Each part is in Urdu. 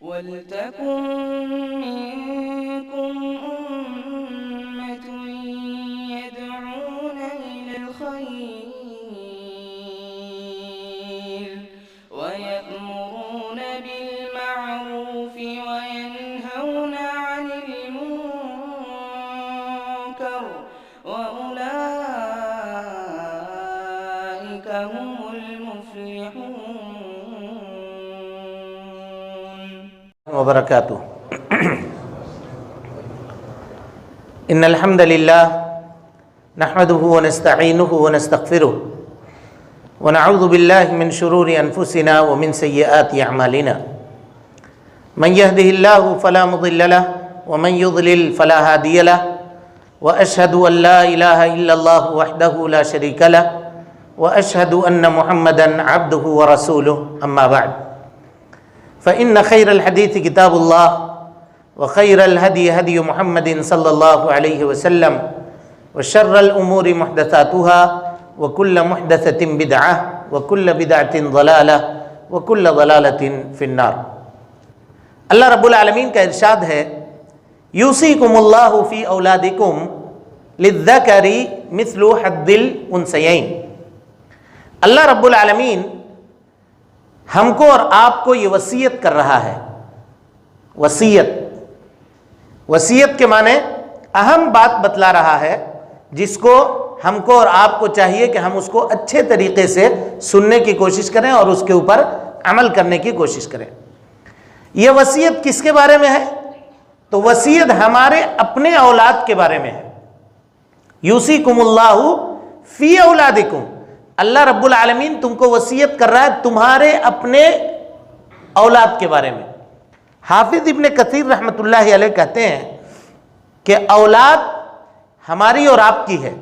وَلْتَكُن مِّنكُمْ أُمَّةٌ يَدْعُونَ إِلَى الْخَيْرِ وَيَأْمُرُونَ بِالْمَعْرُوفِ وَيَنْهَوْنَ عَنِ الْمُنكَرِ وَأُولَٰئِكَ هُمُ الْمُفْلِحُونَ. وبركاته. إن الحمد لله نحمده ونستعينه ونستغفره ونعوذ بالله من شرور أنفسنا ومن سيئات أعمالنا. من يهده الله فلا مضل له ومن يضلل فلا هادي له وأشهد أن لا إله إلا الله وحده لا شريك له وأشهد أن محمدا عبده ورسوله. أما بعد فإن خير الحديث كتاب الله وخير الهدي هدي محمد صلى الله عليه وسلم وشر الأمور محدثاتها وكل محدثة بدعة وكل بدعة ضلالة وكل ضلالة في النار. اللہ رب العالمین کا ارشاد ہے یوصیکم اللہ فی اولادکم للذکر مثل حظ الانثیین. اللہ رب العالمین ہم کو اور آپ کو یہ وصیت کر رہا ہے. وصیت کے معنی اہم بات بتلا رہا ہے جس کو ہم کو اور آپ کو چاہیے کہ ہم اس کو اچھے طریقے سے سننے کی کوشش کریں اور اس کے اوپر عمل کرنے کی کوشش کریں. یہ وصیت کس کے بارے میں ہے؟ تو وصیت ہمارے اپنے اولاد کے بارے میں ہے. یوصیکم اللہ فی اولادکم. اللہ رب العالمین تم کو وصیت کر رہا ہے تمہارے اپنے اولاد کے بارے میں. حافظ ابن کثیر رحمۃ اللہ علیہ کہتے ہیں کہ اولاد ہماری اور آپ کی ہے.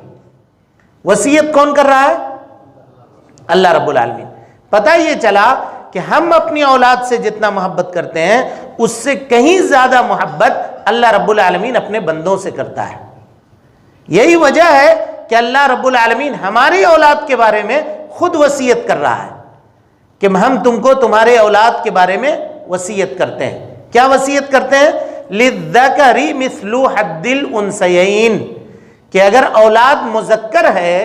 وصیت کون کر رہا ہے؟ اللہ رب العالمین. پتہ یہ چلا کہ ہم اپنی اولاد سے جتنا محبت کرتے ہیں اس سے کہیں زیادہ محبت اللہ رب العالمین اپنے بندوں سے کرتا ہے. یہی وجہ ہے کہ اللہ رب العالمین ہماری اولاد کے بارے میں خود وصیت کر رہا ہے کہ ہم تم کو تمہارے اولاد کے بارے میں وصیت کرتے ہیں. کیا وصیت کرتے ہیں؟ للذکر مثل حظ الانثیین. کہ اگر اولاد مذکر ہے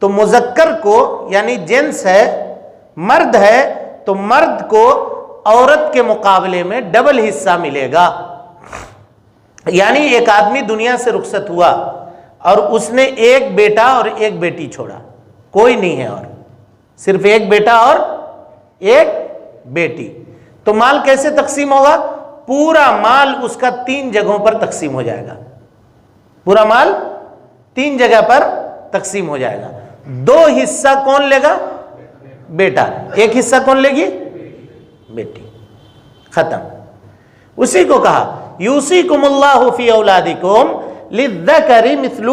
تو مذکر کو یعنی جنس ہے مرد ہے تو مرد کو عورت کے مقابلے میں ڈبل حصہ ملے گا. یعنی ایک آدمی دنیا سے رخصت ہوا اور اس نے ایک بیٹا اور ایک بیٹی چھوڑا, کوئی نہیں ہے اور صرف ایک بیٹا اور ایک بیٹی, تو مال کیسے تقسیم ہوگا؟ پورا مال اس کا 3 جگہوں پر تقسیم ہو جائے گا. پورا مال 3 جگہ پر تقسیم ہو جائے گا. 2 حصہ کون لے گا؟ بیٹا. 1 حصہ کون لے گی؟ بیٹی. ختم. اسی کو کہا یوصیکم اللہ فی اولادکم للذکر مثل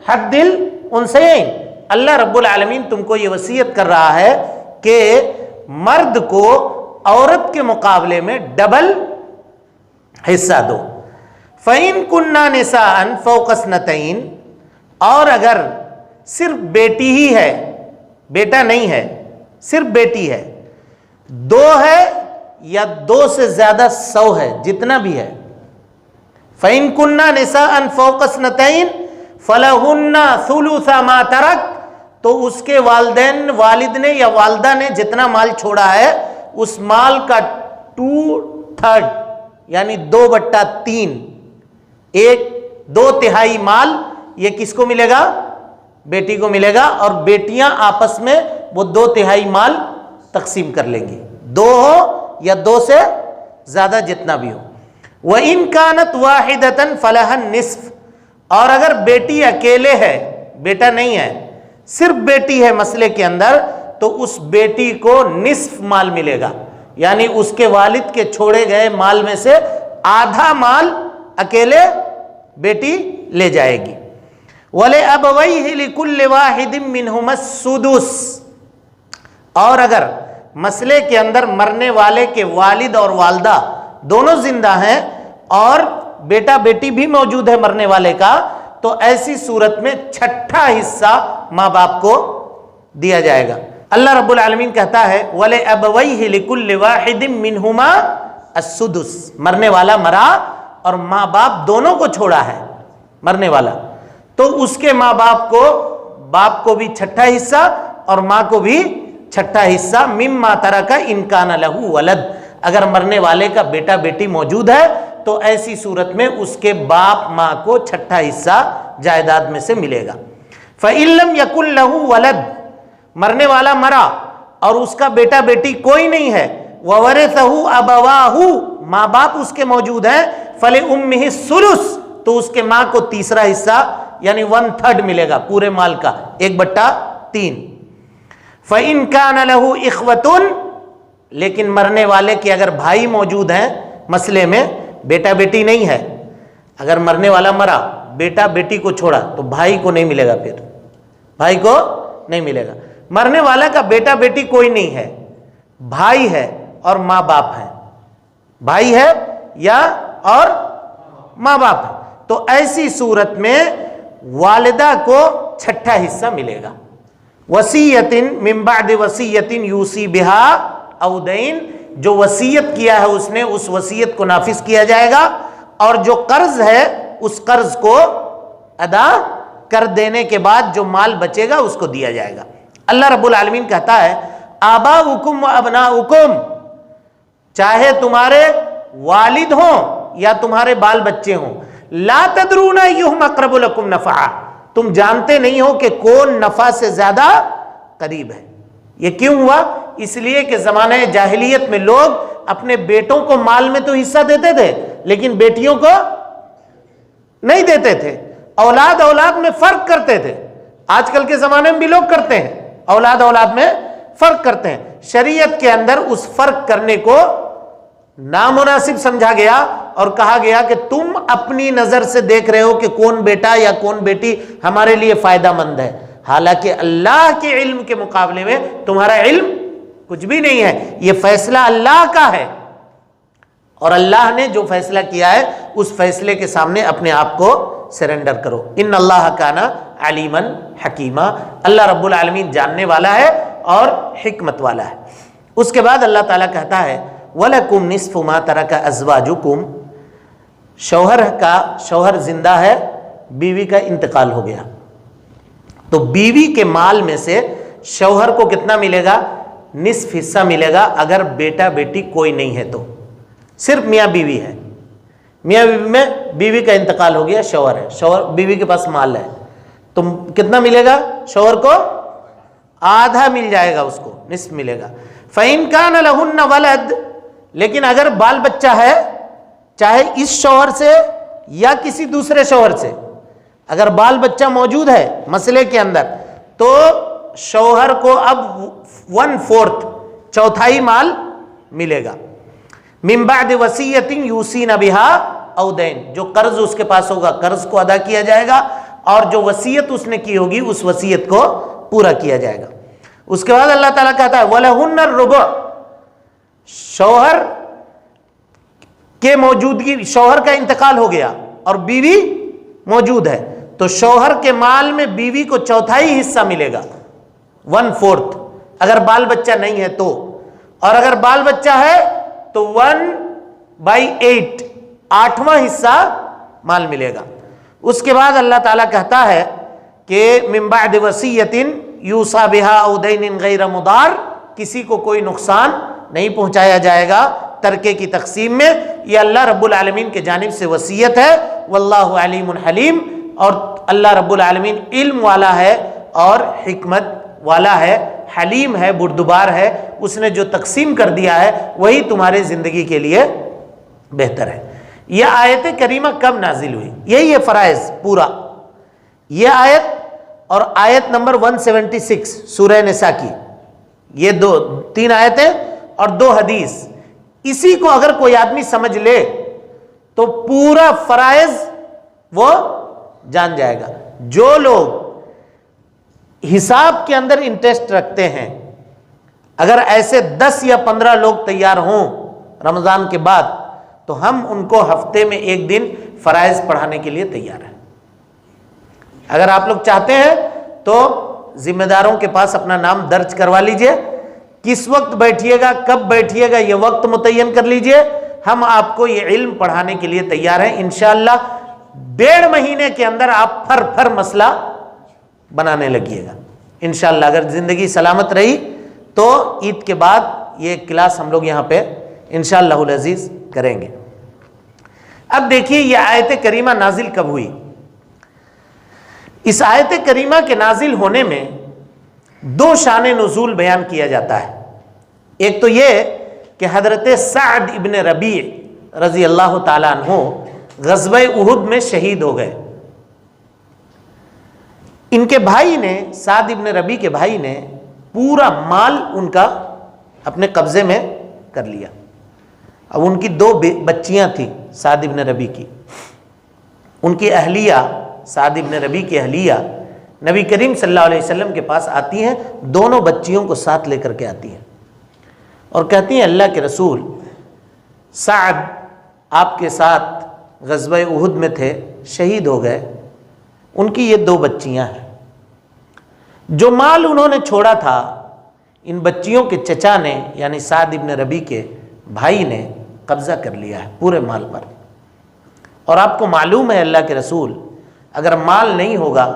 حظ الانثیین. اللہ رب العالمین تم کو یہ وصیت کر رہا ہے کہ مرد کو عورت کے مقابلے میں ڈبل حصہ دو. فَإِن كُنَّا نِسَاءً فَوْقَ اثْنَتَيْنِ. اور اگر صرف بیٹی ہی ہے, بیٹا نہیں ہے, صرف بیٹی ہے, 2 ہے یا 2 سے زیادہ 100 ہے, جتنا بھی ہے. فَإِن كُنَّا نِسَاءً فَوْقَ اثْنَتَيْنِ فَلَهُنَّ ثُلُثَ مَا تَرَكَ. تو اس کے والد نے یا والدہ نے جتنا مال چھوڑا ہے اس مال کا 2/3 یعنی 2/3 2/3 مال یہ کس کو ملے گا؟ بیٹی کو ملے گا. اور بیٹیاں آپس میں وہ 2/3 مال تقسیم کر لیں گی, 2 ہو یا 2 سے زیادہ جتنا بھی ہو. وَإِن كَانَتْ وَاحِدَةً فَلَهَا النِّصْفُ. اور اگر بیٹی اکیلے ہے, بیٹا نہیں ہے, صرف بیٹی ہے مسئلے کے اندر, تو اس بیٹی کو نصف مال ملے گا. یعنی اس کے والد کے چھوڑے گئے مال میں سے آدھا مال اکیلے بیٹی لے جائے گی. وَلِأَبَوَيْهِ لِكُلِّ وَاحِدٍ مِّنْهُمَا السُّدُسُ. اور اگر مسئلے کے اندر مرنے والے کے والد اور والدہ دونوں زندہ ہیں اور بیٹا بیٹی بھی موجود ہے مرنے والے کا, تو ایسی صورت میں 6واں حصہ ماں باپ کو دیا جائے گا. اللہ رب العالمین کہتا ہے وَلِأَبَوَيْهِ لِكُلِّ وَاحِدٍ مِّنْهُمَا السدس، مرنے والا مرا اور ماں باپ دونوں کو چھوڑا ہے مرنے والا، تو اس کے ماں باپ کو، باپ کو بھی چھٹا حصہ اور ماں کو بھی چھٹا حصہ، مما ترک ان کان لہ ولد، اگر مرنے والے کا بیٹا بیٹی موجود ہے تو ایسی صورت میں اس کے باپ ماں کو چھٹا حصہ جائیداد میں سے ملے گا۔ فَإِن لَمْ يَكُنْ لَهُ وَلَدٌ، مرنے والا مرا اور اس کا بیٹا بیٹی کوئی نہیں ہے، وَوَرِثَهُ أَبَوَاهُ، ماں باپ اس کے موجود ہیں، فَلِأُمِّهِ الثُّلُثُ، تو اس کے ماں کو تیسرا حصہ یعنی 1/3 ملے گا پورے مال کا، 1/3۔ فَإِن كَانَ لَهُ إِخْوَةٌ، لیکن مرنے والے کے اگر بھائی موجود ہیں، مسئلے میں بیٹا بیٹی نہیں ہے، اگر مرنے والا مرا بیٹا بیٹی کو چھوڑا تو بھائی کو نہیں ملے گا، پھر بھائی کو نہیں ملے گا۔ مرنے والا کا بیٹا بیٹی کوئی نہیں ہے، بھائی ہے اور ماں باپ ہے، بھائی ہے یا اور ماں باپ ہے، تو ایسی صورت میں والدہ کو چھٹا حصہ ملے گا۔ وصیت من بعد وصیت یوصی بہا او دین، جو وصیت کیا ہے اس نے، اس وصیت کو نافذ کیا جائے گا، اور جو قرض ہے اس قرض کو ادا کر دینے کے بعد جو مال بچے گا اس کو دیا جائے گا۔ اللہ رب العالمین کہتا ہے آباؤکم و ابناؤکم، چاہے تمہارے والد ہوں یا تمہارے بال بچے ہوں، لا تدرون ایہم اقرب لکم نفعا، تم جانتے نہیں ہو کہ کون نفع سے زیادہ قریب ہے۔ یہ کیوں ہوا؟ اس لیے کہ زمانہ جاہلیت میں لوگ اپنے بیٹوں کو مال میں تو حصہ دیتے تھے لیکن بیٹیوں کو نہیں دیتے تھے، اولاد اولاد میں فرق کرتے تھے۔ آج کل کے زمانے میں بھی لوگ کرتے ہیں، اولاد اولاد میں فرق کرتے ہیں۔ شریعت کے اندر اس فرق کرنے کو نامناسب سمجھا گیا اور کہا گیا کہ تم اپنی نظر سے دیکھ رہے ہو کہ کون بیٹا یا کون بیٹی ہمارے لیے فائدہ مند ہے، حالانکہ اللہ کے علم کے مقابلے میں تمہارا علم کچھ بھی نہیں ہے، یہ فیصلہ اللہ کا ہے، اور اللہ نے جو فیصلہ کیا ہے اس فیصلے کے سامنے اپنے آپ کو سرنڈر کرو۔ ان اللہ کان علیما حکیما، اللہ رب العالمین جاننے والا ہے اور حکمت والا ہے۔ اس کے بعد اللہ تعالیٰ کہتا ہے وَلَكُمْ نِصْفُ مَا تَرَكَ أَزْوَاجُكُمْ، شوہر زندہ ہے، بیوی کا انتقال ہو گیا، تو بیوی کے مال میں سے شوہر کو کتنا ملے گا؟ نصف حصہ ملے گا، اگر بیٹا بیٹی کوئی نہیں ہے تو، صرف میاں بیوی ہے، میاں بیوی میں بیوی کا انتقال ہو گیا، شوہر ہے، شوہر بیوی کے پاس مال ہے، تو کتنا ملے گا؟ شوہر کو آدھا مل جائے گا، اس کو نصف ملے گا۔ فَإِن كَانَ لَهُنَّ وَلَدٌ، لیکن اگر بال بچہ ہے، چاہے اس شوہر سے یا کسی دوسرے شوہر سے، اگر بال بچہ موجود ہے مسئلے کے اندر، تو شوہر کو اب 1/4 چوتھائی مال ملے گا۔ من بعد وصیت یوصین بہا او دین، جو قرض اس کے پاس ہوگا قرض کو ادا کیا جائے گا، اور جو وصیت اس نے کی ہوگی اس وصیت کو پورا کیا جائے گا۔ اس کے بعد اللہ تعالیٰ کہتا ہے وَلَهُنَّ الرُّبُعُ، شوہر کے موجودگی، شوہر کا انتقال ہو گیا اور بیوی موجود ہے، تو شوہر کے مال میں بیوی کو چوتھائی حصہ ملے گا، 1/4، اگر بال بچہ نہیں ہے تو، اور اگر بال بچہ ہے تو 1/8، 8واں حصہ مال ملے گا۔ اس کے بعد اللہ تعالیٰ کہتا ہے کہ من بعد وصیت یوصی بہا او دین غیر مضار، کسی کو کوئی نقصان نہیں پہنچایا جائے گا ترکے کی تقسیم میں، یہ اللہ رب العالمین کے جانب سے وصیت ہے۔ واللہ علیم حلیم، اور اللہ رب العالمین علم والا ہے اور حکمت والا ہے، حلیم ہے، بردبار ہے، اس نے جو تقسیم کر دیا ہے وہی تمہارے زندگی کے لیے بہتر ہے۔ یہ آیت کریمہ کب نازل ہوئی؟ یہی ہے فرائض پورا، یہ آیت اور آیت نمبر 176 سورہ نساء کی، یہ 3 آیتیں اور 2 حدیث، اسی کو اگر کوئی آدمی سمجھ لے تو پورا فرائض وہ جان جائے گا۔ جو لوگ حساب کے اندر انٹرسٹ رکھتے ہیں، اگر ایسے 10 یا 15 لوگ تیار ہوں رمضان کے بعد، تو ہم ان کو ہفتے میں 1 دن فرائض پڑھانے کے لیے تیار ہیں۔ اگر آپ لوگ چاہتے ہیں تو ذمہ داروں کے پاس اپنا نام درج کروا لیجئے، کس وقت بیٹھیے گا، کب بیٹھیے گا، یہ وقت متعین کر لیجئے، ہم آپ کو یہ علم پڑھانے کے لیے تیار ہیں. انشاءاللہ 1.5 مہینے کے اندر آپ پھر مسئلہ بنانے لگیے گا انشاءاللہ. اگر زندگی سلامت رہی تو عید کے بعد یہ کلاس ہم لوگ یہاں پہ انشاءاللہ العزیز کریں گے. اب دیکھیے یہ آیت کریمہ نازل کب ہوئی. اس آیت کریمہ کے نازل ہونے میں 2 شان نزول بیان کیا جاتا ہے. ایک تو یہ کہ حضرت سعد ابن ربیع رضی اللہ تعالیٰ عنہ غزوہ احد میں شہید ہو گئے. ان کے بھائی نے، سعد ابن ربیع کے بھائی نے پورا مال ان کا اپنے قبضے میں کر لیا. اب ان کی 2 بچیاں تھیں سعد ابن ربیع کی. ان کی اہلیہ، سعد ابن ربیع کی اہلیہ نبی کریم صلی اللہ علیہ وسلم کے پاس آتی ہیں. دونوں بچیوں کو ساتھ لے کر کے آتی ہیں اور کہتی ہیں اللہ کے رسول، سعد آپ کے ساتھ غزوہ احد میں تھے، شہید ہو گئے. ان کی یہ 2 بچیاں ہیں. جو مال انہوں نے چھوڑا تھا ان بچیوں کے چچا نے یعنی سعد ابن ربیع کے بھائی نے قبضہ کر لیا ہے پورے مال پر. اور آپ کو معلوم ہے اللہ کے رسول، اگر مال نہیں ہوگا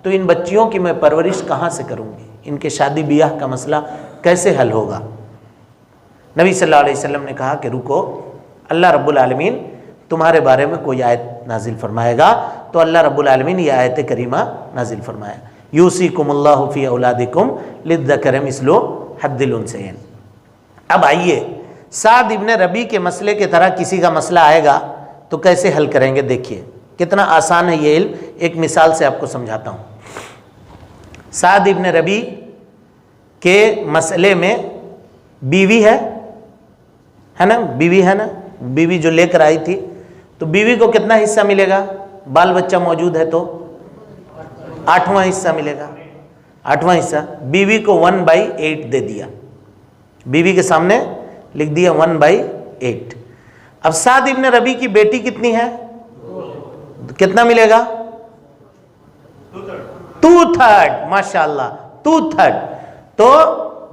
تو ان بچیوں کی میں پرورش کہاں سے کروں گی، ان کے شادی بیاہ کا مسئلہ کیسے حل ہوگا. نبی صلی اللہ علیہ وسلم نے کہا کہ رکو، اللہ رب العالمین تمہارے بارے میں کوئی آیت نازل فرمائے گا. تو اللہ رب العالمین یہ آیت کریمہ نازل فرمایا، یوصیکم اللہ فی اولادکم للذکر مثل حظ الانثیین. اب آئیے سعد ابن ربیع کے مسئلے کی طرح کسی کا مسئلہ آئے گا تو کیسے حل کریں گے. دیکھیے کتنا آسان ہے یہ علم. ایک مثال سے آپ کو سمجھاتا ہوں. سعد ابن ربیع کے مسئلے میں بیوی ہے نا، بیوی ہے نا، بیوی جو لے کر آئی تھی، تو بیوی کو کتنا حصہ ملے گا؟ بال بچہ موجود ہے تو 8واں حصہ ملے گا. 8واں حصہ بیوی کو 1/8 دے دیا. بیوی کے سامنے لکھ دیا 1/8. اب سعد ابن ربیع کی بیٹی کتنی ہے؟ کتنا ملے گا؟ 2/3. ماشاءاللہ 2/3. تو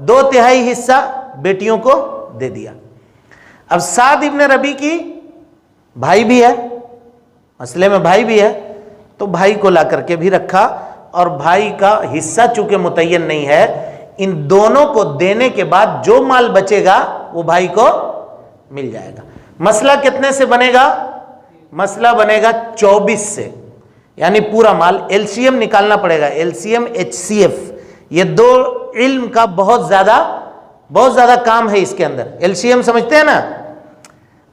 2/3 حصہ بیٹیوں کو دے دیا. اب سعد ابن ربیع کی بھائی بھی ہے، مسئلے میں بھائی بھی ہے، تو بھائی کو لا کر کے بھی رکھا. اور بھائی کا حصہ چونکہ متعین نہیں ہے، ان دونوں کو دینے کے بعد جو مال بچے گا وہ بھائی کو مل جائے گا. مسئلہ کتنے سے بنے گا؟ مسئلہ بنے گا 24 سے، یعنی پورا مال. LCM نکالنا پڑے گا، LCM HCF. یہ 2 علم کا بہت زیادہ کام ہے اس کے اندر. LCM سمجھتے ہیں نا،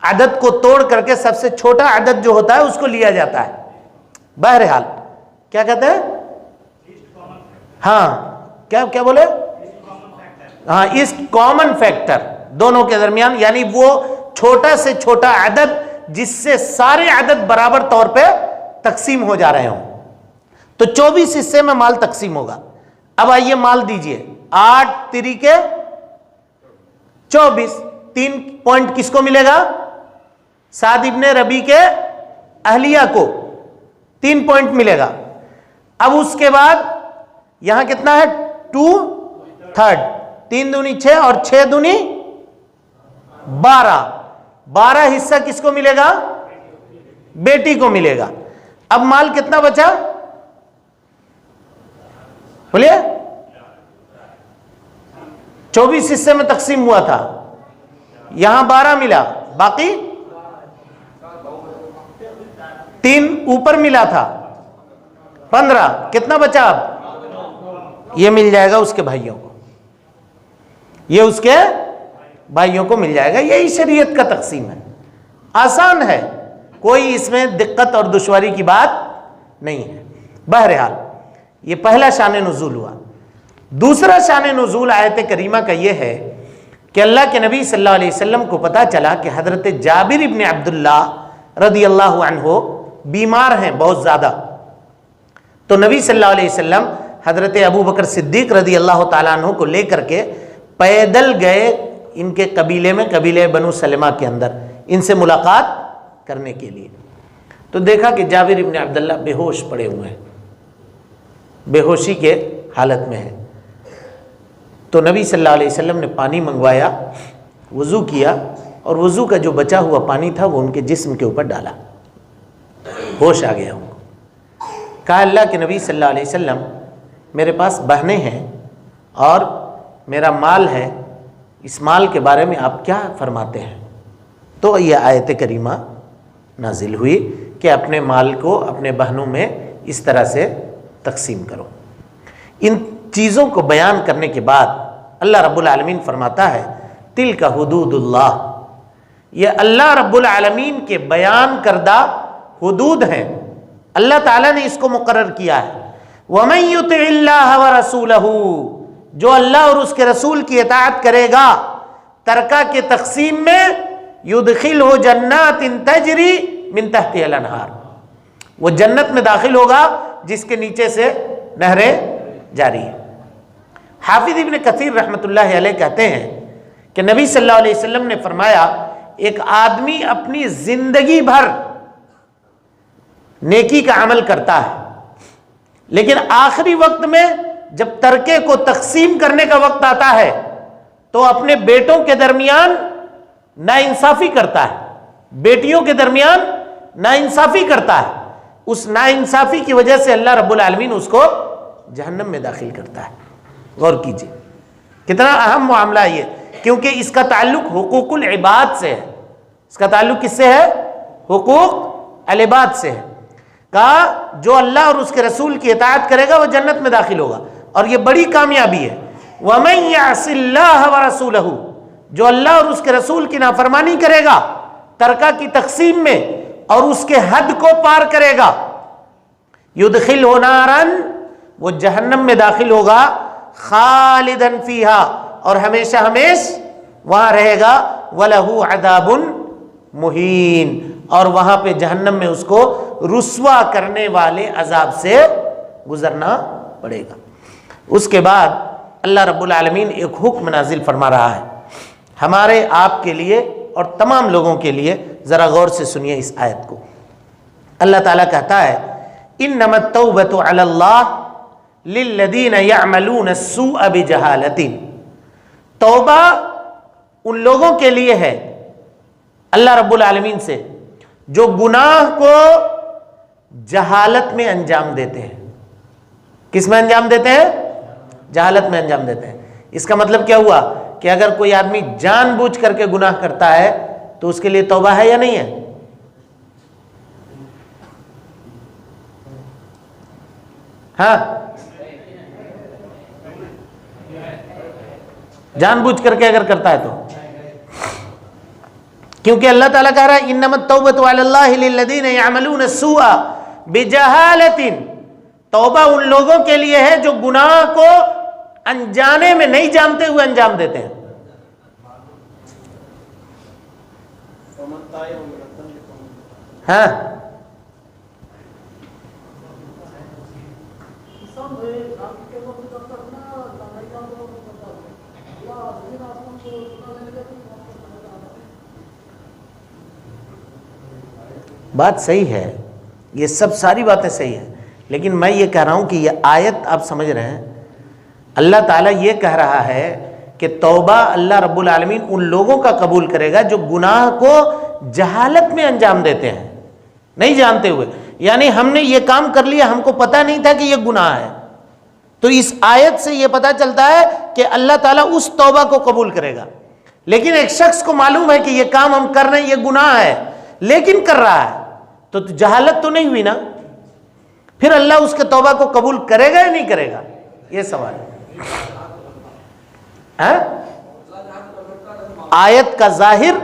عدد کو توڑ کر کے سب سے چھوٹا عدد جو ہوتا ہے اس کو لیا جاتا ہے. بہرحال کیا کہتے ہیں؟ ہاں کیا بولے؟ ہاں، اس کامن فیکٹر دونوں کے درمیان، یعنی وہ چھوٹا سے چھوٹا عدد جس سے سارے عدد برابر طور پہ تقسیم ہو جا رہے ہوں. تو 24 حصے میں مال تقسیم ہوگا. اب آئیے مال دیجئے. 8 3 24. 3 پوائنٹ کس کو ملے گا؟ سعد ابن ربیع کے اہلیہ کو 3 پوائنٹ ملے گا. اب اس کے بعد یہاں کتنا ہے؟ 2/3. 3 دونی 6 اور 6 دونی 12. 12 حصہ کس کو ملے گا؟ بیٹی کو ملے گا. اب مال کتنا بچا؟ بولیے. 24 حصے میں تقسیم ہوا تھا، یہاں 12 ملا، باقی 3 اوپر ملا تھا، 15. کتنا بچا؟ اب یہ مل جائے گا اس کے بھائیوں کو، یہ اس کے بھائیوں کو مل جائے گا. یہی شریعت کا تقسیم ہے. آسان ہے، کوئی اس میں دقت اور دشواری کی بات نہیں ہے. بہرحال یہ پہلا شان نزول ہوا. دوسرا شان نزول آیت کریمہ کا یہ ہے کہ اللہ کے نبی صلی اللہ علیہ وسلم کو پتا چلا کہ حضرت جابر ابن عبداللہ رضی اللہ عنہ بیمار ہیں بہت زیادہ. تو نبی صلی اللہ علیہ وسلم حضرت ابو بکر صدیق رضی اللہ تعالیٰ عنہ کو لے کر کے پیدل گئے ان کے قبیلے میں، قبیلے بنو سلمہ کے اندر، ان سے ملاقات کرنے کے لیے. تو دیکھا کہ جابر ابن عبداللہ بے ہوش پڑے ہوئے ہیں، بے ہوشی کے حالت میں ہیں. تو نبی صلی اللہ علیہ وسلم نے پانی منگوایا، وضو کیا، اور وضو کا جو بچا ہوا پانی تھا وہ ان کے جسم کے اوپر ڈالا. ہوش آ گیا ان کو. کہا اللہ کے نبی صلی اللہ علیہ وسلم میرے پاس بہنیں ہیں اور میرا مال ہے, اس مال کے بارے میں آپ کیا فرماتے ہیں؟ تو یہ آیت کریمہ نازل ہوئی کہ اپنے مال کو اپنے بہنوں میں اس طرح سے تقسیم کرو. ان چیزوں کو بیان کرنے کے بعد اللہ رب العالمین فرماتا ہے تلک حدود اللہ, یہ اللہ رب العالمین کے بیان کردہ حدود ہیں, اللہ تعالیٰ نے اس کو مقرر کیا ہے. وَمَن يُطِعِ اللَّهَ وَرَسُولَهُ, جو اللہ اور اس کے رسول کی اطاعت کرے گا ترکہ کے تقسیم میں, يُدْخِلْهُ جَنَّاتٍ تَجْرِي مِن تَحْتِهَا الْأَنْهَارُ, وہ جنت میں داخل ہوگا جس کے نیچے سے نہریں جاری ہیں. حافظ ابن کثیر رحمۃ اللہ علیہ کہتے ہیں کہ نبی صلی اللہ علیہ وسلم نے فرمایا ایک آدمی اپنی زندگی بھر نیکی کا عمل کرتا ہے, لیکن آخری وقت میں جب ترکے کو تقسیم کرنے کا وقت آتا ہے تو اپنے بیٹوں کے درمیان ناانصافی کرتا ہے, بیٹیوں کے درمیان ناانصافی کرتا ہے. اس ناانصافی کی وجہ سے اللہ رب العالمین اس کو جہنم میں داخل کرتا ہے. غور کیجیے کتنا اہم معاملہ یہ, کیونکہ اس کا تعلق حقوق العباد سے ہے. اس کا تعلق کس سے ہے؟ حقوق العباد سے ہے. کہا جو اللہ اور اس کے رسول کی اطاعت کرے گا وہ جنت میں داخل ہوگا, اور یہ بڑی کامیابی ہے. وَمَن يَعْصِ اللَّهَ وَرَسُولَهُ, جو اللہ اور اس کے رسول کی نافرمانی کرے گا ترکہ کی تقسیم میں اور اس کے حد کو پار کرے گا, يُدْخِلْهُ نَارًا, وہ جہنم میں داخل ہوگا, خالدن فیہا, اور ہمیشہ وہاں رہے گا, وَلَهُ عَذَابٌ مُہین, اور وہاں پہ جہنم میں اس کو رسوا کرنے والے عذاب سے گزرنا پڑے گا. اس کے بعد اللہ رب العالمین ایک حکم نازل فرما رہا ہے ہمارے آپ کے لیے اور تمام لوگوں کے لیے. ذرا غور سے سنیے اس آیت کو. اللہ تعالیٰ کہتا ہے انما التوبۃ علی اللہ للذین یعملون السوء بجہالۃ, توبہ ان لوگوں کے لیے ہے اللہ رب العالمین سے جو گناہ کو جہالت میں انجام دیتے ہیں. کس میں انجام دیتے ہیں؟ جہالت میں انجام دیتے ہیں. اس کا مطلب کیا ہوا کہ اگر کوئی آدمی جان بوجھ کر کے گناہ کرتا ہے تو اس کے لیے توبہ ہے یا نہیں ہے؟ ہاں, جان بوجھ کر کے اگر کرتا ہے تو, کیونکہ اللہ تعالیٰ کہہ رہا ہے انما التوبۃ علی اللہ للذین یعملون السوء بجہالۃ, توبہ ان لوگوں کے لیے ہے جو گناہ کو انجانے میں نہیں جانتے ہوئے انجام دیتے ہیں. ہاں, بات صحیح ہے, یہ سب ساری باتیں صحیح ہیں, لیکن میں یہ کہہ رہا ہوں کہ یہ آیت آپ سمجھ رہے ہیں, اللہ تعالیٰ یہ کہہ رہا ہے کہ توبہ اللہ رب العالمین ان لوگوں کا قبول کرے گا جو گناہ کو جہالت میں انجام دیتے ہیں, نہیں جانتے ہوئے. یعنی ہم نے یہ کام کر لیا, ہم کو پتہ نہیں تھا کہ یہ گناہ ہے, تو اس آیت سے یہ پتہ چلتا ہے کہ اللہ تعالیٰ اس توبہ کو قبول کرے گا. لیکن ایک شخص کو معلوم ہے کہ یہ کام ہم کر رہے ہیں یہ گناہ ہے, لیکن کر رہا ہے, تو جہالت تو نہیں ہوئی نا, پھر اللہ اس کے توبہ کو قبول کرے گا یا نہیں کرے گا, یہ سوال ہے. آیت کا ظاہر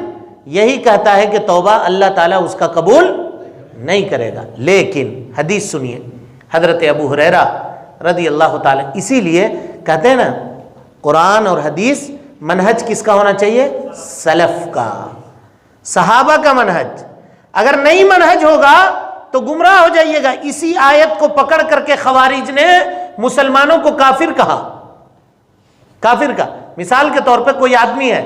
یہی کہتا ہے کہ توبہ اللہ تعالیٰ اس کا قبول نہیں کرے گا, لیکن حدیث سنیے حضرت ابو ہریرہ رضی اللہ تعالیٰ, اسی لیے کہتے ہیں نا قرآن اور حدیث منہج کس کا ہونا چاہیے؟ سلف کا, صحابہ کا منہج. اگر نہیں منہج ہوگا تو گمراہ ہو جائیے گا. اسی آیت کو پکڑ کر کے خوارج نے مسلمانوں کو کافر کہا. کافر کا مثال کے طور پہ کوئی آدمی ہے,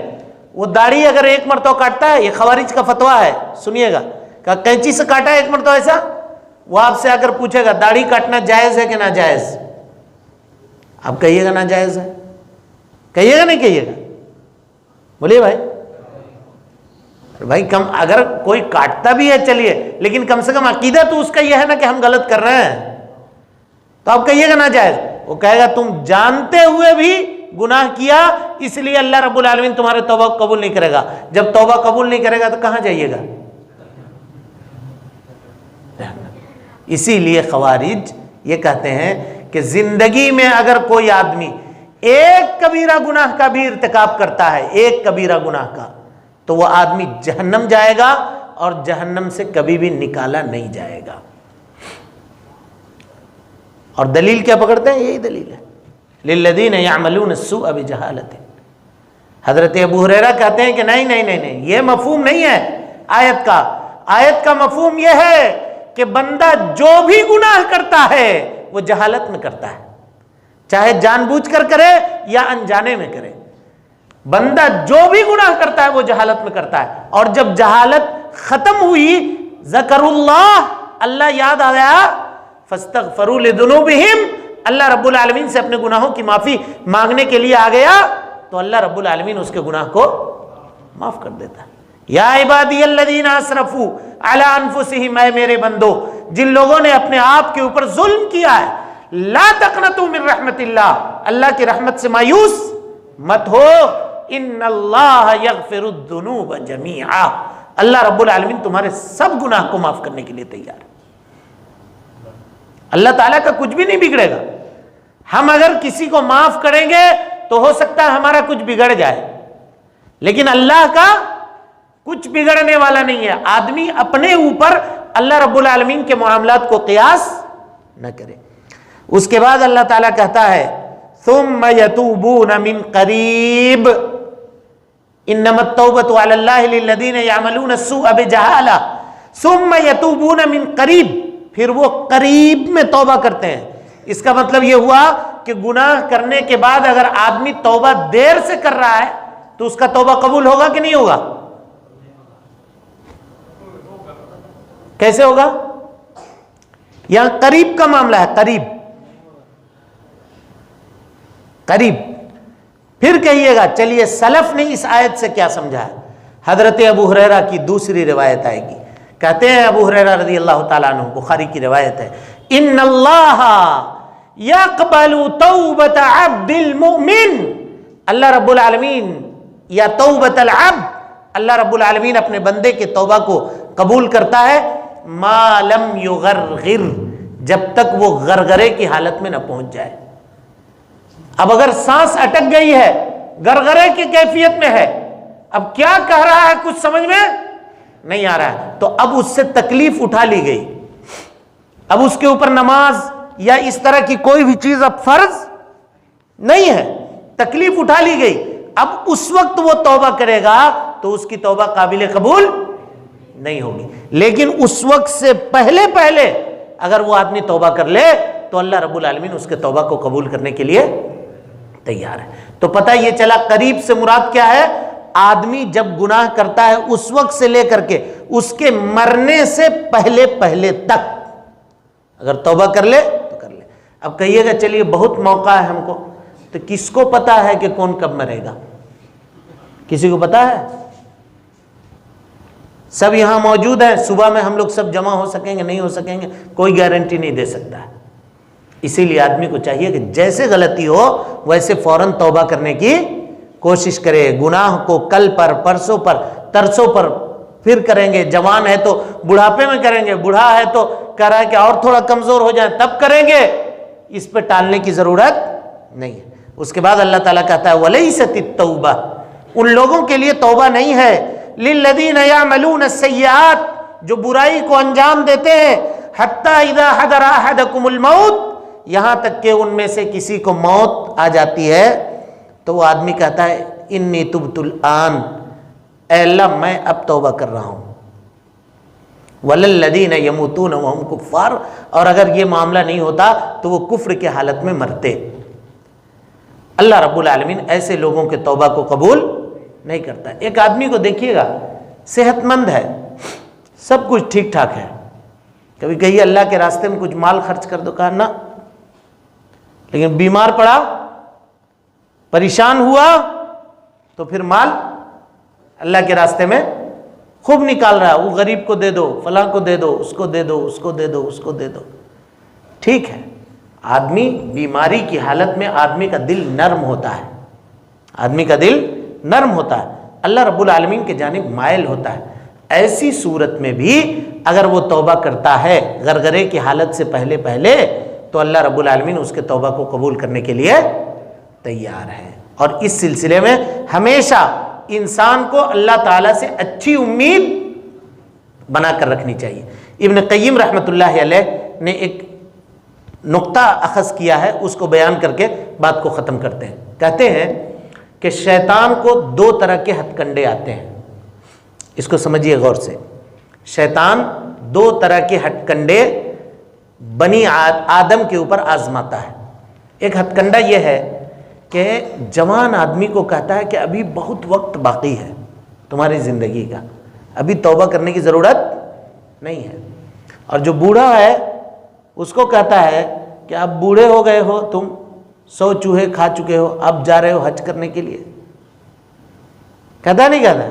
وہ داڑھی اگر ایک مرتبہ کاٹتا ہے, یہ خوارج کا فتویٰ ہے, سنیے گا, کہ کینچی سے کاٹا ہے ایک مرتبہ ایسا, وہ آپ سے اگر پوچھے گا داڑھی کاٹنا جائز ہے کہ ناجائز, آپ کہیے گا ناجائز ہے, کہیے گا نہیں کہیے گا؟ بولیے بھائی, بھائی کم اگر کوئی کاٹتا بھی ہے چلیے، لیکن کم سے کم عقیدہ تو اس کا یہ ہے نا کہ ہم غلط کر رہے ہیں، تو آپ کہیے گا ناجائز، وہ کہے گا تم جانتے ہوئے بھی گناہ کیا، اس لیے اللہ رب العالمین تمہارے توبہ قبول نہیں کرے گا۔ جب توبہ قبول نہیں کرے گا تو کہاں جائیے گا؟ اسی لیے خوارج یہ کہتے ہیں کہ زندگی میں اگر کوئی آدمی ایک کبیرہ گناہ کا بھی ارتکاب کرتا ہے، ایک کبیرہ گناہ کا، تو وہ آدمی جہنم جائے گا اور جہنم سے کبھی بھی نکالا نہیں جائے گا۔ اور دلیل کیا پکڑتے ہیں؟ یہی دلیل ہے، للذین یعملون السوء بجہالۃ۔ حضرت ابو ہریرہ کہتے ہیں کہ نہیں، یہ مفہوم نہیں ہے آیت کا۔ آیت کا مفہوم یہ ہے کہ بندہ جو بھی گناہ کرتا ہے وہ جہالت میں کرتا ہے، چاہے جان بوجھ کر کرے یا انجانے میں کرے۔ بندہ جو بھی گناہ کرتا ہے وہ جہالت میں کرتا ہے، اور جب جہالت ختم ہوئی، ذکر اللہ یاد آ گیا، فاستغفروا لذنوبہم، اللہ رب العالمین سے اپنے گناہوں کی معافی مانگنے کے لیے آ گیا، تو اللہ رب العالمین اس کے گناہ کو معاف کر دیتا ہے۔ یا عبادی الذین اسرفوا علی انفسہم، اے میرے بندو جن لوگوں نے اپنے آپ کے اوپر ظلم کیا ہے، لا تقنطوا من رحمت اللہ، اللہ کی رحمت سے مایوس مت ہو، ان اللہ یغفر الذنوب جمیعا، اللہ رب العالمین تمہارے سب گناہ کو معاف کرنے کے لیے تیار ہے۔ اللہ تعالیٰ کا کچھ بھی نہیں بگڑے گا۔ ہم اگر کسی کو معاف کریں گے تو ہو سکتا ہے ہمارا کچھ بگڑ جائے، لیکن اللہ کا کچھ بگڑنے والا نہیں ہے۔ آدمی اپنے اوپر اللہ رب العالمین کے معاملات کو قیاس نہ کرے۔ اس کے بعد اللہ تعالیٰ کہتا ہے ثم یتوبون من قریب انما التوبۃ علی اللہ للذین یعملون السوء بجہالہ ثم یتوبون من قریب، پھر وہ قریب میں توبہ کرتے ہیں۔ اس کا مطلب یہ ہوا کہ گناہ کرنے کے بعد اگر آدمی توبہ دیر سے کر رہا ہے تو اس کا توبہ قبول ہوگا کہ نہیں ہوگا؟ کیسے ہوگا؟ یہاں قریب کا معاملہ ہے، قریب قریب۔ پھر کہیے گا چلیے سلف نے اس آیت سے کیا سمجھا ہے؟ حضرت ابو ہریرہ کی دوسری روایت آئے گی، کہتے ہیں ابو ہریرہ رضی اللہ تعالیٰ عنہ، بخاری کی روایت ہے، ان اللہ یقبل توبۃ عبد المؤمن، اللہ رب العالمین، یا توبۃ العبد، اللہ رب العالمین اپنے بندے کے توبہ کو قبول کرتا ہے، ما لم یغرغر، جب تک وہ غرغرے کی حالت میں نہ پہنچ جائے۔ اب اگر سانس اٹک گئی ہے، غرغرے کی کیفیت میں ہے، اب کیا کہہ رہا ہے کچھ سمجھ میں نہیں آ رہا ہے، تو اب اس سے تکلیف اٹھا لی گئی، اب اس کے اوپر نماز یا اس طرح کی کوئی بھی چیز اب فرض نہیں ہے، تکلیف اٹھا لی گئی۔ اب اس وقت وہ توبہ کرے گا تو اس کی توبہ قابل قبول نہیں ہوگی، لیکن اس وقت سے پہلے اگر وہ آدمی توبہ کر لے تو اللہ رب العالمین اس کے توبہ کو قبول کرنے کے لیے تیار ہے۔ تو پتہ یہ چلا قریب سے مراد کیا ہے؟ آدمی جب گناہ کرتا ہے اس وقت سے لے کر کے اس کے مرنے سے پہلے تک اگر توبہ کر لے تو کر لے۔ اب کہیے گا چلیے بہت موقع ہے ہم کو، تو کس کو پتا ہے کہ کون کب مرے گا؟ کسی کو پتا ہے؟ سب یہاں موجود ہیں، صبح میں ہم لوگ سب جمع ہو سکیں گے نہیں ہو سکیں گے، کوئی گارنٹی نہیں دے سکتا ہے۔ اسی لیے آدمی کو چاہیے کہ جیسے غلطی ہو ویسے فوراً توبہ کرنے کی کوشش کرے، گناہ کو کل پر، پرسوں پر، ترسوں پر پھر کریں گے، جوان ہے تو بڑھاپے میں کریں گے، بوڑھا ہے تو کہہ رہا ہے کہ اور تھوڑا کمزور ہو جائیں تب کریں گے، اس پہ ٹالنے کی ضرورت نہیں ہے۔ اس کے بعد اللہ تعالیٰ کہتا ہے وَلَيْسَتِ التَّوْبَةُ، ان لوگوں کے لیے توبہ نہیں ہے، لِلَّذِينَ يَعْمَلُونَ السَّيِّئَاتِ، جو برائی کو انجام دیتے ہیں، حَتَّى إِذَا حَضَرَ أَحَدَكُمُ الْمَوْتُ، یہاں تک کہ ان میں سے کسی کو موت آ جاتی ہے تو وہ آدمی کہتا ہے انی تبت الآن، اے اللہ میں اب توبہ کر رہا ہوں، وَلَلَّذِينَ يَمُوتُونَ وَهُمْ كُفَّارٌ، اور اگر یہ معاملہ نہیں ہوتا تو وہ کفر کے حالت میں مرتے۔ اللہ رب العالمین ایسے لوگوں کے توبہ کو قبول نہیں کرتا۔ ایک آدمی کو دیکھیے گا صحت مند ہے، سب کچھ ٹھیک ٹھاک ہے، کبھی کہیے اللہ کے راستے میں کچھ مال خرچ کر دو، کہا نہ، لیکن بیمار پڑا، پریشان ہوا تو پھر مال اللہ کے راستے میں خوب نکال رہا ہے، وہ غریب کو دے دو، فلاں کو دے دو، اس کو دے دو، اس کو دے دو، اس کو دے دو. ٹھیک ہے، آدمی بیماری کی حالت میں آدمی کا دل نرم ہوتا ہے، آدمی کا دل نرم ہوتا ہے، اللہ رب العالمین کے جانب مائل ہوتا ہے. ایسی صورت میں بھی اگر وہ توبہ کرتا ہے غرغرے کی حالت سے پہلے پہلے تو اللہ رب العالمین اس کے توبہ کو قبول کرنے کے لیے تیار ہے. اور اس سلسلے میں ہمیشہ انسان کو اللہ تعالیٰ سے اچھی امید بنا کر رکھنی چاہیے. ابن قیم رحمۃ اللہ علیہ نے ایک نقطہ اخذ کیا ہے، اس کو بیان کر کے بات کو ختم کرتے ہیں. کہتے ہیں کہ شیطان کو دو طرح کے ہتھ کنڈے آتے ہیں. اس کو سمجھیے غور سے. شیطان دو طرح کے ہتھ کنڈے بنی آدم کے اوپر آزماتا ہے. ایک ہتھ کنڈا یہ ہے کہ جوان آدمی کو کہتا ہے کہ ابھی بہت وقت باقی ہے تمہاری زندگی کا، ابھی توبہ کرنے کی ضرورت نہیں ہے. اور جو بوڑھا ہے اس کو کہتا ہے کہ اب بوڑھے ہو گئے ہو، تم 100 چوہے کھا چکے ہو، اب جا رہے ہو حج کرنے کے لیے. کہتا نہیں کہتا.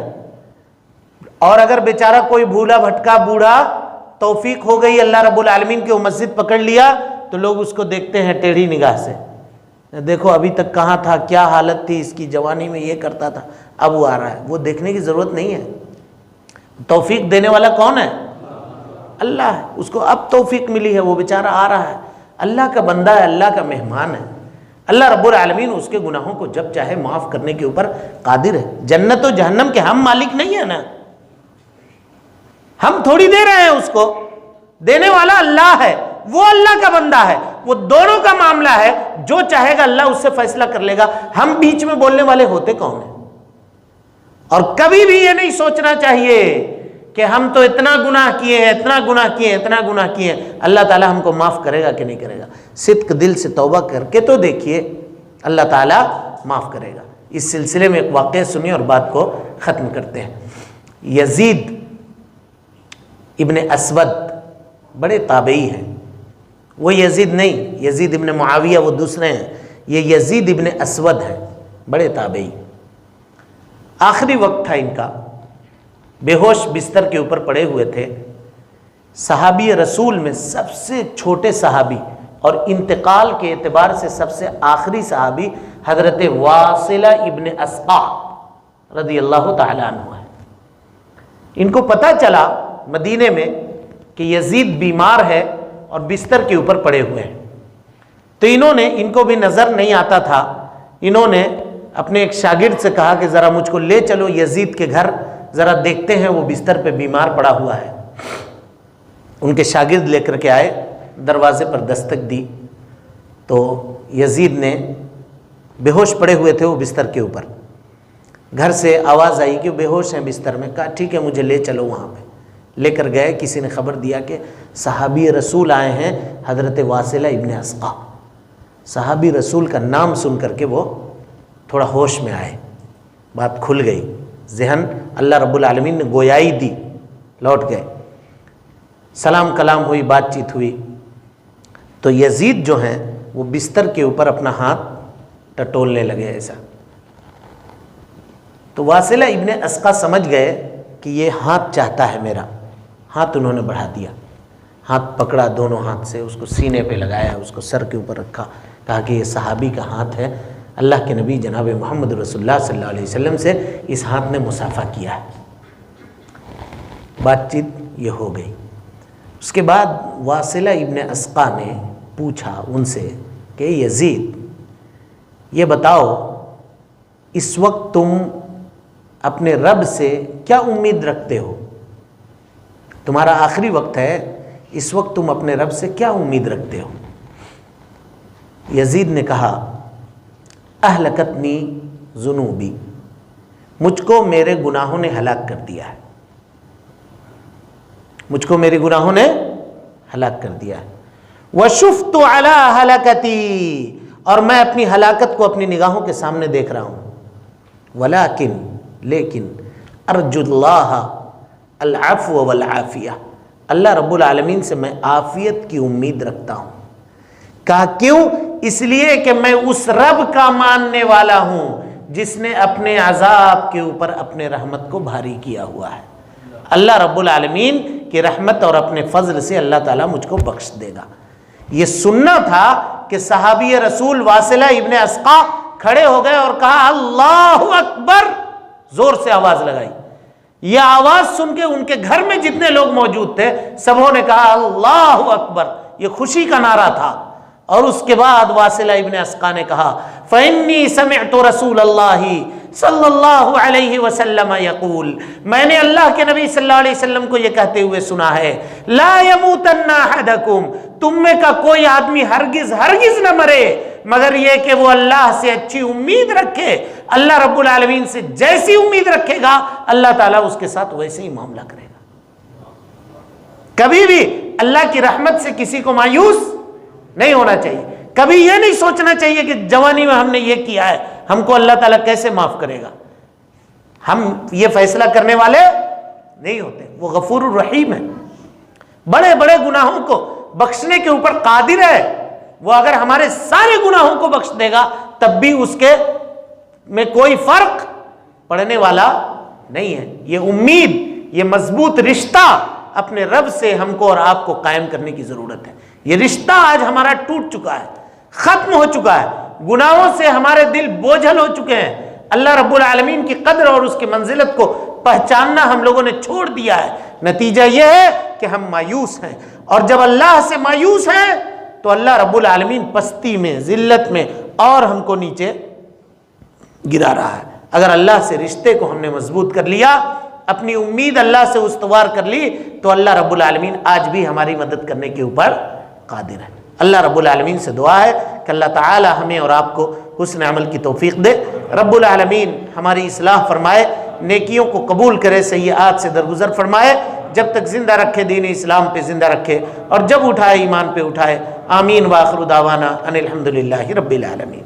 اور اگر بیچارہ کوئی بھولا بھٹکا بوڑھا توفیق ہو گئی اللہ رب العالمین کی وہ مسجد پکڑ لیا تو لوگ اس کو دیکھتے ہیں ٹیڑھی نگاہ سے، دیکھو ابھی تک کہاں تھا، کیا حالت تھی اس کی، جوانی میں یہ کرتا تھا، اب وہ آ رہا ہے. وہ دیکھنے کی ضرورت نہیں ہے. توفیق دینے والا کون ہے؟ اللہ ہے. اس کو اب توفیق ملی ہے، وہ بیچارہ آ رہا ہے، اللہ کا بندہ ہے، اللہ کا مہمان ہے. اللہ رب العالمین اس کے گناہوں کو جب چاہے معاف کرنے کے اوپر قادر ہے. جنت و جہنم کے ہم مالک نہیں ہیں نا، ہم تھوڑی دے رہے ہیں، اس کو دینے والا اللہ ہے، وہ اللہ کا بندہ ہے. وہ دونوں کا معاملہ ہے، جو چاہے گا اللہ اس سے فیصلہ کر لے گا. ہم بیچ میں بولنے والے ہوتے کون ہیں؟ اور کبھی بھی یہ نہیں سوچنا چاہیے کہ ہم تو اتنا گناہ کیے ہیں، اتنا گناہ کیے ہیں، اتنا گناہ کیے ہیں، اللہ تعالیٰ ہم کو معاف کرے گا کہ نہیں کرے گا. صدق دل سے توبہ کر کے تو دیکھیے، اللہ تعالیٰ معاف کرے گا. اس سلسلے میں ایک واقعہ سنیے اور بات کو ختم کرتے ہیں. یزید ابن اسود بڑے تابعی ہیں. وہ یزید نہیں، یزید ابن معاویہ وہ دوسرے ہیں، یہ یزید ابن اسود ہیں، بڑے تابعی. آخری وقت تھا ان کا، بے ہوش بستر کے اوپر پڑے ہوئے تھے. صحابی رسول میں سب سے چھوٹے صحابی اور انتقال کے اعتبار سے سب سے آخری صحابی حضرت واصلہ ابن اسقع رضی اللہ تعالیٰ عنہ ہے. ان کو پتہ چلا مدینے میں کہ یزید بیمار ہے اور بستر کے اوپر پڑے ہوئے ہیں. تو انہوں نے، ان کو بھی نظر نہیں آتا تھا، انہوں نے اپنے ایک شاگرد سے کہا کہ ذرا مجھ کو لے چلو یزید کے گھر، ذرا دیکھتے ہیں وہ بستر پہ بیمار پڑا ہوا ہے. ان کے شاگرد لے کر کے آئے، دروازے پر دستک دی تو یزید نے، بے ہوش پڑے ہوئے تھے وہ بستر کے اوپر، گھر سے آواز آئی کہ بے ہوش ہیں بستر میں. کہا ٹھیک ہے مجھے لے چلو وہاں پہ. لے کر گئے. کسی نے خبر دیا کہ صحابی رسول آئے ہیں حضرت واصلہ ابن اسقع. صحابی رسول کا نام سن کر کے وہ تھوڑا ہوش میں آئے، بات کھل گئی، ذہن اللہ رب العالمین نے گویائی دی، لوٹ گئے. سلام کلام ہوئی، بات چیت ہوئی. تو یزید جو ہیں وہ بستر کے اوپر اپنا ہاتھ ٹٹولنے لگے ایسا. تو واصلہ ابن اسقع سمجھ گئے کہ یہ ہاتھ چاہتا ہے میرا. ہاتھ انہوں نے بڑھا دیا، ہاتھ پکڑا دونوں ہاتھ سے، اس کو سینے پہ لگایا، اس کو سر کے اوپر رکھا. کہا کہ یہ صحابی کا ہاتھ ہے، اللہ کے نبی جناب محمد رسول اللہ صلی اللہ علیہ وسلم سے اس ہاتھ نے مصافحہ کیا ہے. بات چیت یہ ہو گئی. اس کے بعد واصلہ ابن اسقع نے پوچھا ان سے کہ یزید یہ بتاؤ، اس وقت تم اپنے رب سے کیا امید رکھتے ہو؟ تمہارا آخری وقت ہے، اس وقت تم اپنے رب سے کیا امید رکھتے ہو؟ یزید نے کہا اہلکتنی ذنوبی، مجھ کو میرے گناہوں نے ہلاک کر دیا ہے، مجھ کو میرے گناہوں نے ہلاک کر دیا ہے. وشفت علی ہلاکتی، اور میں اپنی ہلاکت کو اپنی نگاہوں کے سامنے دیکھ رہا ہوں. ولیکن، لیکن ارجو اللہ العفو والعافیہ، اللہ رب العالمین سے میں عافیت کی امید رکھتا ہوں. کہا کیوں؟ اس لیے کہ میں اس رب کا ماننے والا ہوں جس نے اپنے عذاب کے اوپر اپنے رحمت کو بھاری کیا ہوا ہے. اللہ رب العالمین کی رحمت اور اپنے فضل سے اللہ تعالیٰ مجھ کو بخش دے گا۔ یہ سننا تھا کہ صحابی رسول واصلہ ابن اسقا کھڑے ہو گئے اور کہا اللہ اکبر، زور سے آواز لگائی۔ یہ آواز سن کے ان کے گھر میں جتنے لوگ موجود تھے سبوں نے کہا اللہ اکبر، یہ خوشی کا نعرہ تھا۔ اور اس کے بعد واصلہ ابن اسقا نے کہا فإنی سمعت رسول اللہ صلی اللہ علیہ وسلم یقول، میں نے اللہ کے نبی صلی اللہ علیہ وسلم کو یہ کہتے ہوئے سنا ہے لا یموتن احدکم، تم میں کا کوئی آدمی ہرگز ہرگز نہ مرے مگر یہ کہ وہ اللہ سے اچھی امید رکھے، اللہ رب العالمین سے جیسی امید رکھے گا اللہ تعالیٰ اس کے ساتھ ویسے ہی معاملہ کرے گا۔ کبھی بھی اللہ کی رحمت سے کسی کو مایوس نہیں ہونا چاہیے، کبھی یہ نہیں سوچنا چاہیے کہ جوانی میں ہم نے یہ کیا ہے ہم کو اللہ تعالیٰ کیسے معاف کرے گا۔ ہم یہ فیصلہ کرنے والے نہیں ہوتے، وہ غفور الرحیم ہے، بڑے بڑے گناہوں کو بخشنے کے اوپر قادر ہے۔ وہ اگر ہمارے سارے گناہوں کو بخش دے گا تب بھی اس کے میں کوئی فرق پڑنے والا نہیں ہے۔ یہ امید، یہ مضبوط رشتہ اپنے رب سے ہم کو اور آپ کو قائم کرنے کی ضرورت ہے۔ یہ رشتہ آج ہمارا ٹوٹ چکا ہے، ختم ہو چکا ہے، گناہوں سے ہمارے دل بوجھل ہو چکے ہیں، اللہ رب العالمین کی قدر اور اس کی منزلت کو پہچاننا ہم لوگوں نے چھوڑ دیا ہے۔ نتیجہ یہ ہے کہ ہم مایوس ہیں، اور جب اللہ سے مایوس ہیں تو اللہ رب العالمین پستی میں، ذلت میں اور ہم کو نیچے گرا رہا ہے۔ اگر اللہ سے رشتے کو ہم نے مضبوط کر لیا، اپنی امید اللہ سے استوار کر لی، تو اللہ رب العالمین آج بھی ہماری مدد کرنے کے اوپر قادر ہے۔ اللہ رب العالمین سے دعا ہے کہ اللہ تعالی ہمیں اور آپ کو حسن عمل کی توفیق دے، رب العالمین ہماری اصلاح فرمائے، نیکیوں کو قبول کرے، سیئات سے درگزر فرمائے، جب تک زندہ رکھے دین اسلام پہ زندہ رکھے، اور جب اٹھائے ایمان پہ اٹھائے۔ آمین۔ وآخر دعوانا ان الحمدللہ رب العالمین۔